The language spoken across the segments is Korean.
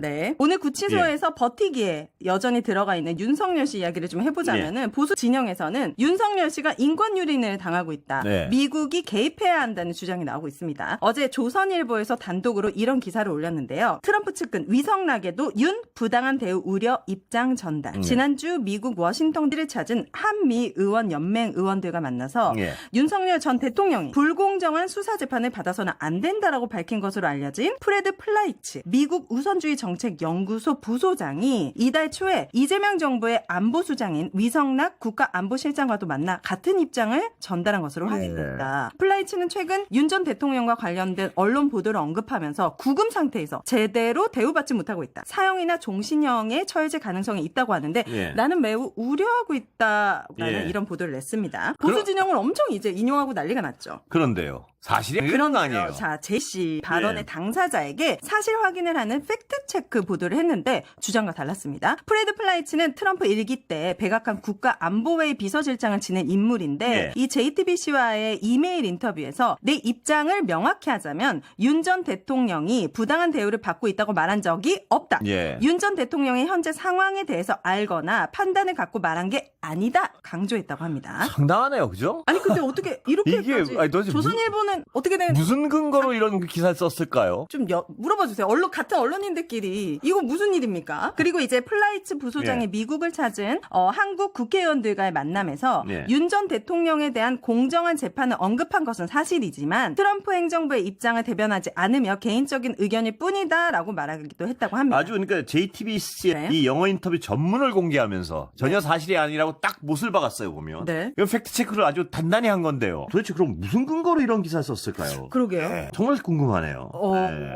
네. 오늘 구치소에서 버티기에 여전히 들어가 있는 윤석열 씨 이야기를 좀 해보자면은 보수 진영에서는 윤석열 씨가 인권 유린을 당하고 있다. 네. 미국이 개입해야 한다는 주장이 나오고 있습니다. 어제 조선일보에서 단독으로 이런 기사를 올렸는데요. 트럼프 측근 위성락에도 윤 부당한 대우 우려 입장 전달. 지난주 미국 워싱턴을 찾은 한미 의원 연맹 의원들과 만나서 윤석열 전 대통령이 불공정한 수사 재판을 받아서는 안 된다라고 밝힌 것으로 알려진 프레드 플라이츠 미국 우선주의 정책연구소 부소장이 이달 초에 이재명 정부의 안보수장인 위성락 국가안보실장과도 만나 같은 입장을 전달한 것으로 확인됐다. 플라이츠는 최근 윤 전 대통령과 관련된 언론 보도를 언급하면서 구금 상태에서 제대로 대우받지 못하고 있다. 사형이나 종신형에 처해질 가능성이 있다고 하는데 나는 매우 우려하고 있다라는 이런 보도를 냈습니다. 보수 진영을 엄청 이제 인용하고 난리가 났죠. 그런데요. 사실이 그런 거 아니에요. 자, 제시 발언의 당사자에게 사실 확인을 하는 팩트체크 보도를 했는데 주장과 달랐습니다. 프레드 플라이츠는 트럼프 일기 때 백악관 국가안보회의 비서실장을 지낸 인물인데 이 JTBC와의 이메일 인터뷰에서 내 입장을 명확히 하자면 윤 전 대통령이 부당한 대우를 받고 있다고 말한 적이 없다. 윤 전 대통령의 현재 상황에 대해서 알거나 판단을 갖고 말한 게 아니다. 강조했다고 합니다. 상당하네요. 그죠? 아니 근데 어떻게 이렇게까지 조선일보는 어떻게 된 무슨 근거로 이런 기사를 썼을까요? 좀 물어봐 주세요. 같은 언론인들끼리 이거 무슨 일입니까? 그리고 이제 플라이츠 부소장이 미국을 찾은 한국 국회의원들과의 만남에서 윤 전 대통령에 대한 공정한 재판을 언급한 것은 사실이지만 트럼프 행정부의 입장을 대변하지 않으며 개인적인 의견일 뿐이다라고 말하기도 했다고 합니다. 아주 그러니까 JTBC의 이 영어 인터뷰 전문을 공개하면서 전혀 사실이 아니라고 딱 못을 박았어요 보면. 이건 팩트 체크를 아주 단단히 한 건데요. 도대체 그럼 무슨 근거로 이런 기사를 썼을까요? 그러게요. 정말 궁금하네요.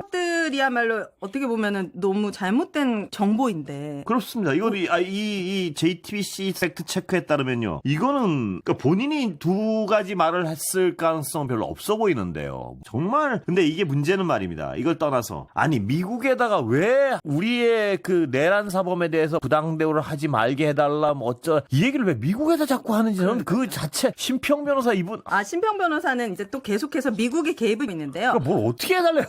것들이야말로 어떻게 보면은 너무 잘못된 정보인데. 그렇습니다. 이거 이 JTBC 팩트 체크에 따르면요. 이거는 그러니까 본인이 두 가지 말을 했을 가능성 별로 없어 보이는데요. 정말 근데 이게 문제는 말입니다. 이걸 떠나서 아니 미국에다가 왜 우리의 그 내란 사범에 대해서 부당 대우를 하지 말게 해달라 뭐 이 얘기를 왜 미국에다 자꾸 하는지 저는 그 자체 심평 변호사 이분 심평 변호사는 이제 또 계속해서 미국에 개입을 있는데요. 뭘 어떻게 해달래요?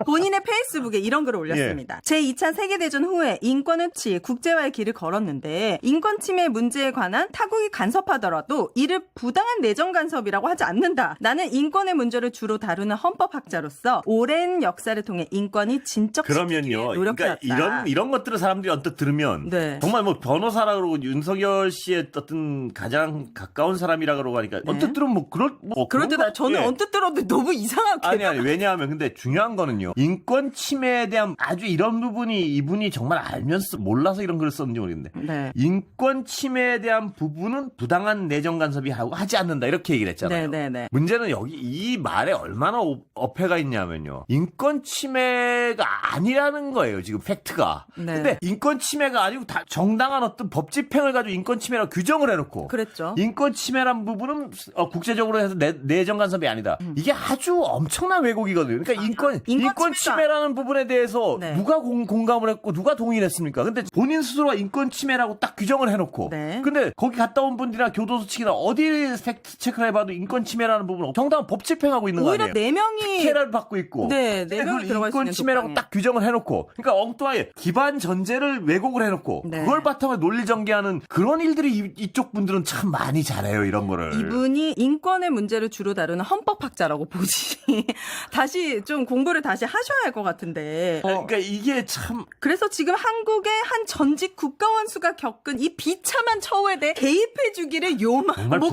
본인의 페이스북에 이런 글을 올렸습니다. 제2차 세계대전 후에 인권 흡치, 국제화의 길을 걸었는데 인권 침해 문제에 관한 타국이 간섭하더라도 이를 부당한 내정 간섭이라고 하지 않는다. 나는 인권의 문제를 주로 다루는 헌법학자로서 오랜 역사를 통해 인권이 진척시키기 위해 노력해왔다. 그러니까 이런 것들을 사람들이 언뜻 들으면 정말 뭐 변호사라 그러고 윤석열 씨의 어떤 가장 가까운 사람이라 그러고 하니까 언뜻 들으면 그럴 때다 저는 언뜻 들어도 너무 이상하게. 아니 왜냐하면 근데 중요한 거는요. 인권 침해에 대한 아주 이런 부분이 이분이 정말 알면서 몰라서 이런 글을 썼는지 모르겠는데 인권 침해에 대한 부분은 부당한 내정 간섭이 하지 않는다 이렇게 얘기를 했잖아요. 문제는 여기 이 말에 얼마나 어폐가 있냐면요. 인권 침해가 아니라는 거예요. 지금 팩트가. 근데 인권 침해가 아니고 다 정당한 어떤 법 집행을 가지고 인권 침해라고 규정을 해놓고 그랬죠. 인권 침해란 부분은 국제적으로 해서 내정 간섭이 아니다. 이게 아주 엄청난 왜곡이거든요. 그러니까 인권 침해라는 부분에 대해서 누가 공감을 했고 누가 동의를 했습니까? 근데 본인 스스로가 인권 침해라고 딱 규정을 해놓고 근데 거기 갔다 온 분들이나 교도소 측이나 어디 팩트 체크를 해봐도 인권 침해라는 부분은 정당한 법 집행하고 있는 거 아니에요? 오히려 4명이 특혜를 받고 있고 4명이 들어갈 수 있는 인권 침해라고 딱 규정을 해놓고 그러니까 엉뚱하게 기반 전제를 왜곡을 해놓고 그걸 바탕으로 논리 전개하는 그런 일들이 이쪽 분들은 참 많이 잘해요. 이런 거를. 이분이 인권의 문제를 주로 다루는 헌법학자라고 보지. 다시 좀 공부를 다시 하셔야 할 것 같은데. 그러니까 이게 참. 그래서 지금 한국의 한 전직 국가원수가 겪은 이 비참한 처우에 대해 개입해주기를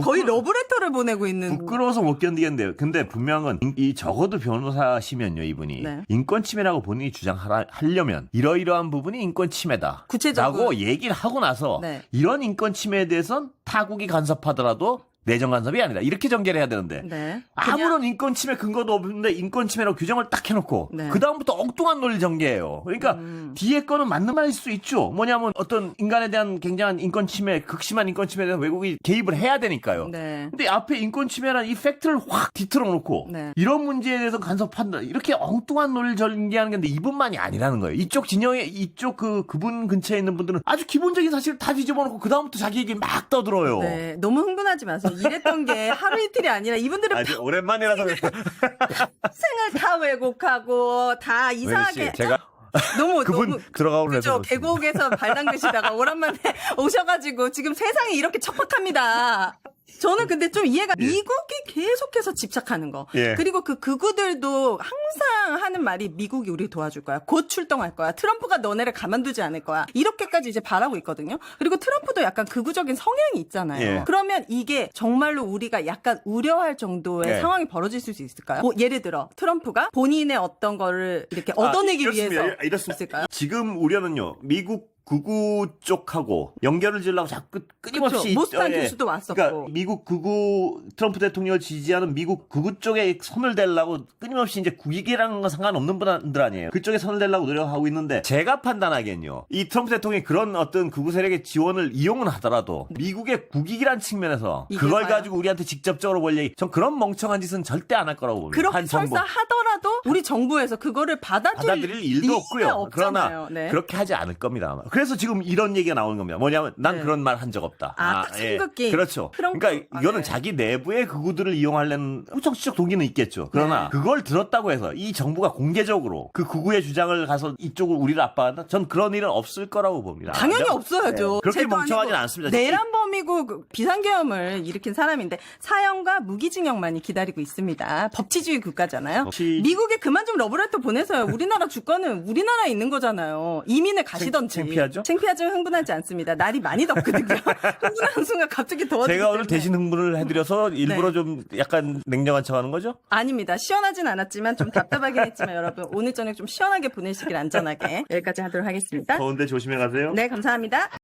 거의 러브레터를 보내고 있는. 부끄러워서 못 견디겠는데요. 근데 분명한 건 이 적어도 변호사시면요 이분이 인권 침해라고 본인이 주장하려면 이러이러한 부분이 인권 침해다. 구체적으로 라고 얘기를 하고 나서 이런 인권 침해에 대해선 타국이 간섭하더라도 내정 간섭이 아니다. 이렇게 전개를 해야 되는데 아무런 인권 침해 근거도 없는데 인권 침해라고 규정을 딱 해놓고 그 다음부터 엉뚱한 논리 전개예요. 그러니까 뒤에 거는 맞는 말일 수 있죠. 뭐냐면 어떤 인간에 대한 굉장한 인권 침해, 극심한 인권 침해에 대한 왜곡이 개입을 해야 되니까요. 근데 앞에 인권 침해라는 이 팩트를 확 뒤틀어 놓고 이런 문제에 대해서 간섭한다. 이렇게 엉뚱한 논리를 전개하는 건데 이분만이 아니라는 거예요. 이쪽 진영에 그분 근처에 있는 분들은 아주 기본적인 사실을 다 뒤집어 놓고 그 다음부터 자기 얘기 막 떠들어요. 너무 흥분하지 마세요. 이랬던 게 하루 이틀이 아니라 이분들은 아주 오랜만이라서 생을 다 왜곡하고 다 이상하게 너무 그분 들어가고 그죠. 계곡에서 발 담그시다가 오랜만에 오셔가지고 지금 세상이 이렇게 척박합니다. 저는 근데 좀 이해가 미국이 계속해서 집착하는 거. 그리고 그 극우들도 항상 하는 말이 미국이 우리 도와줄 거야. 곧 출동할 거야. 트럼프가 너네를 가만두지 않을 거야. 이렇게까지 이제 바라고 있거든요. 그리고 트럼프도 약간 극우적인 성향이 있잖아요. 그러면 이게 정말로 우리가 약간 우려할 정도의 상황이 벌어질 수 있을까요? 뭐 예를 들어 트럼프가 본인의 어떤 거를 이렇게 얻어내기 위해서 있을까요? 지금 우려는요. 미국 극우 쪽하고 연결을 지으려고 자꾸 끊임없이 그렇죠. 모스탄 교수도 왔었고. 그러니까 미국 극우 트럼프 대통령을 지지하는 미국 극우 쪽에 손을 대려고 끊임없이 이제 국익이라는 건 상관없는 분들 아니에요. 그쪽에 손을 대려고 노력하고 있는데 제가 판단하기엔요. 이 트럼프 대통령이 그런 어떤 극우 세력의 지원을 이용은 하더라도 미국의 국익이란 측면에서 그걸 가지고 우리한테 직접적으로 볼 얘기 전 그런 멍청한 짓은 절대 안 할 거라고 봅니다. 그렇게 설사 하더라도 우리 정부에서 그거를 받아들일 일도 없고요. 없잖아요. 그러나 그렇게 하지 않을 겁니다. 아마. 그래서 지금 이런 얘기가 나오는 겁니다. 뭐냐면 난 그런 말 한 적 없다. 딱 상극기. 그렇죠. 그러니까 이거는 자기 내부의 극우들을 이용하려는 정치적 동기는 있겠죠. 그러나 그걸 들었다고 해서 이 정부가 공개적으로 그 극우의 주장을 가서 이쪽을 우리를 압박한다? 전 그런 일은 없을 거라고 봅니다. 당연히 없어야죠. 그렇게 멍청하진 않습니다. 내란범이고 비상계엄을 일으킨 사람인데 사형과 무기징역만이 기다리고 있습니다. 법치주의 국가잖아요. 미국에 그만 좀 러브레터 보내서요. 우리나라 주권은 우리나라에 있는 거잖아요. 이민을 가시던지. 창피하죠? 흥분하지 않습니다. 날이 많이 덥거든요. 흥분하는 순간 갑자기 더워지기 제가 오늘 대신 흥분을 해드려서 일부러 좀 약간 냉정한 척하는 거죠? 아닙니다. 시원하진 않았지만 좀 답답하긴 했지만 여러분 오늘 저녁 좀 시원하게 보내시길 안전하게 여기까지 하도록 하겠습니다. 더운데 조심해 가세요. 네, 감사합니다.